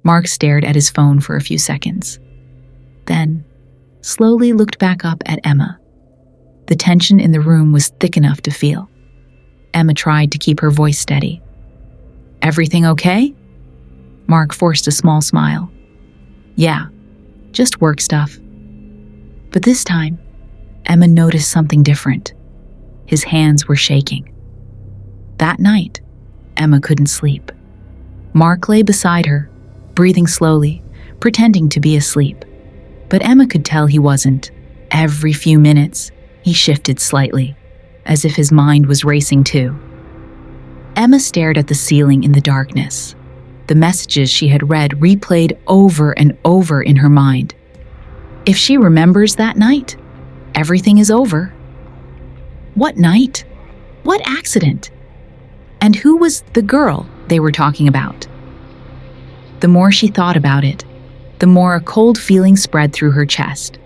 Mark stared at his phone for a few seconds, then slowly looked back up at Emma. The tension in the room was thick enough to feel. Emma tried to keep her voice steady. "Everything okay?" Mark forced a small smile. "Yeah, just work stuff." But this time, Emma noticed something different. His hands were shaking. That night, Emma couldn't sleep. Mark lay beside her, breathing slowly, pretending to be asleep. But Emma could tell he wasn't. Every few minutes, he shifted slightly, as if his mind was racing too. Emma stared at the ceiling in the darkness. The messages she had read replayed over and over in her mind. If she remembers that night, everything is over. What night? What accident? And who was the girl they were talking about? The more she thought about it, the more a cold feeling spread through her chest.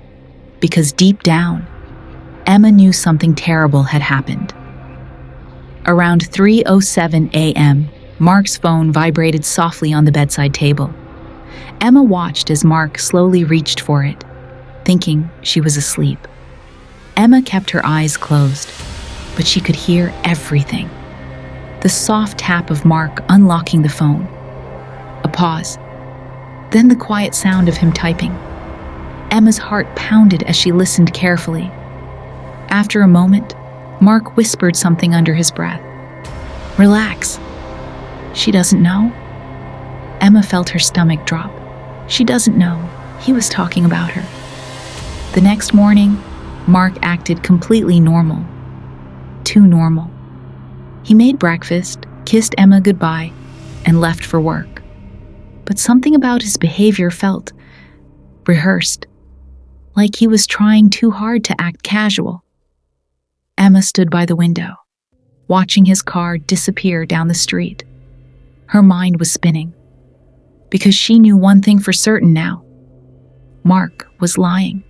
Because deep down, Emma knew something terrible had happened. Around 3:07 a.m., Mark's phone vibrated softly on the bedside table. Emma watched as Mark slowly reached for it, thinking she was asleep. Emma kept her eyes closed, but she could hear everything. The soft tap of Mark unlocking the phone. A pause. Then the quiet sound of him typing. Emma's heart pounded as she listened carefully. After a moment, Mark whispered something under his breath. "Relax." She doesn't know? Emma felt her stomach drop. She doesn't know. He was talking about her. The next morning, Mark acted completely normal. Too normal. He made breakfast, kissed Emma goodbye, and left for work. But something about his behavior felt rehearsed, like he was trying too hard to act casual. Emma stood by the window, watching his car disappear down the street. Her mind was spinning, because she knew one thing for certain now. Mark was lying.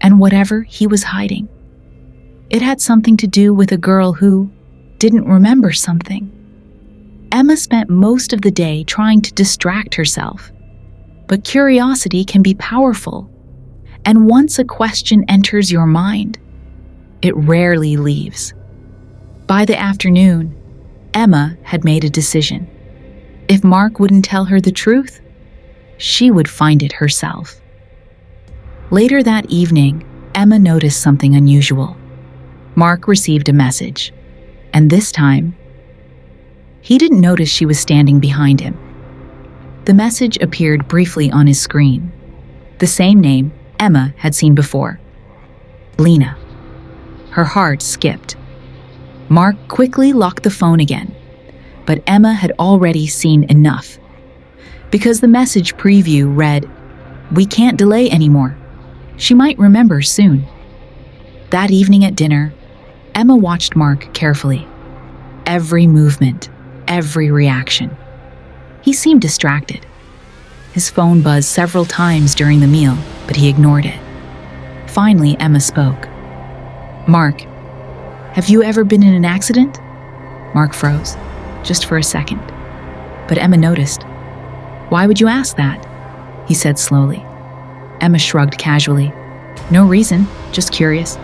And whatever he was hiding, it had something to do with a girl who didn't remember something. Emma spent most of the day trying to distract herself. But curiosity can be powerful. And once a question enters your mind, it rarely leaves. By the afternoon, Emma had made a decision. If Mark wouldn't tell her the truth, she would find it herself. Later that evening, Emma noticed something unusual. Mark received a message, and this time, he didn't notice she was standing behind him. The message appeared briefly on his screen. The same name Emma had seen before. Lena. Her heart skipped. Mark quickly locked the phone again, but Emma had already seen enough. Because the message preview read, "We can't delay anymore. She might remember soon." That evening at dinner, Emma watched Mark carefully. Every movement, every reaction. He seemed distracted. His phone buzzed several times during the meal, but he ignored it. Finally, Emma spoke. "Mark, have you ever been in an accident?" Mark froze, just for a second. But Emma noticed. "Why would you ask that?" he said slowly. Emma shrugged casually. "No reason, just curious."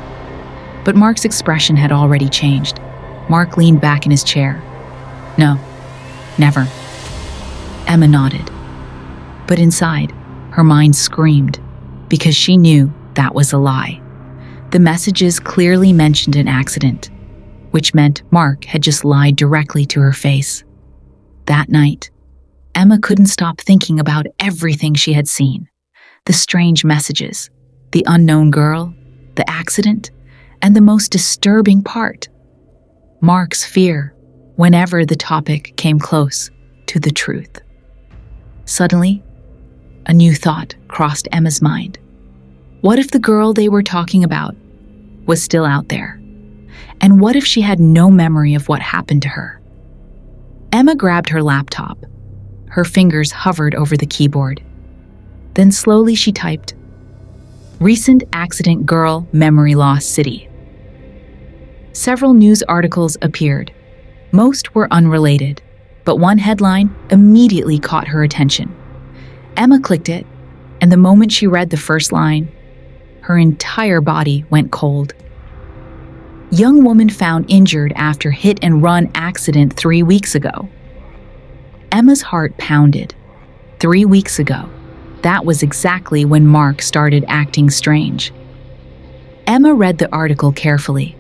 But Mark's expression had already changed. Mark leaned back in his chair. "No, never." Emma nodded. But inside, her mind screamed, because she knew that was a lie. The messages clearly mentioned an accident, which meant Mark had just lied directly to her face. That night, Emma couldn't stop thinking about everything she had seen. The strange messages, the unknown girl, the accident, and the most disturbing part, Mark's fear whenever the topic came close to the truth. Suddenly, a new thought crossed Emma's mind. What if the girl they were talking about was still out there? And what if she had no memory of what happened to her? Emma grabbed her laptop. Her fingers hovered over the keyboard. Then slowly she typed, "Recent accident girl memory loss city." Several news articles appeared. Most were unrelated, but one headline immediately caught her attention. Emma clicked it, and the moment she read the first line, her entire body went cold. Young woman found injured after hit-and-run accident 3 weeks ago. Emma's heart pounded. 3 weeks ago. That was exactly when Mark started acting strange. Emma read the article carefully.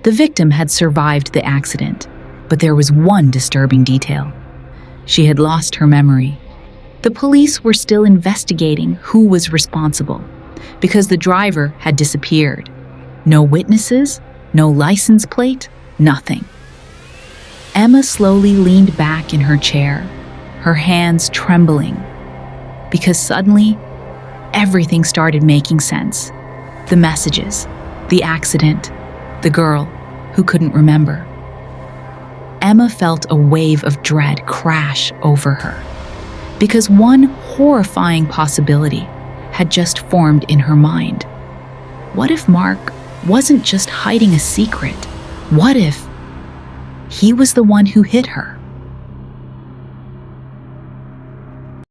The victim had survived the accident, but there was one disturbing detail. She had lost her memory. The police were still investigating who was responsible, because the driver had disappeared. No witnesses, no license plate, nothing. Emma slowly leaned back in her chair, her hands trembling, because suddenly, everything started making sense. The messages, the accident, the girl who couldn't remember. Emma felt a wave of dread crash over her, because one horrifying possibility had just formed in her mind. What if Mark wasn't just hiding a secret? What if he was the one who hit her?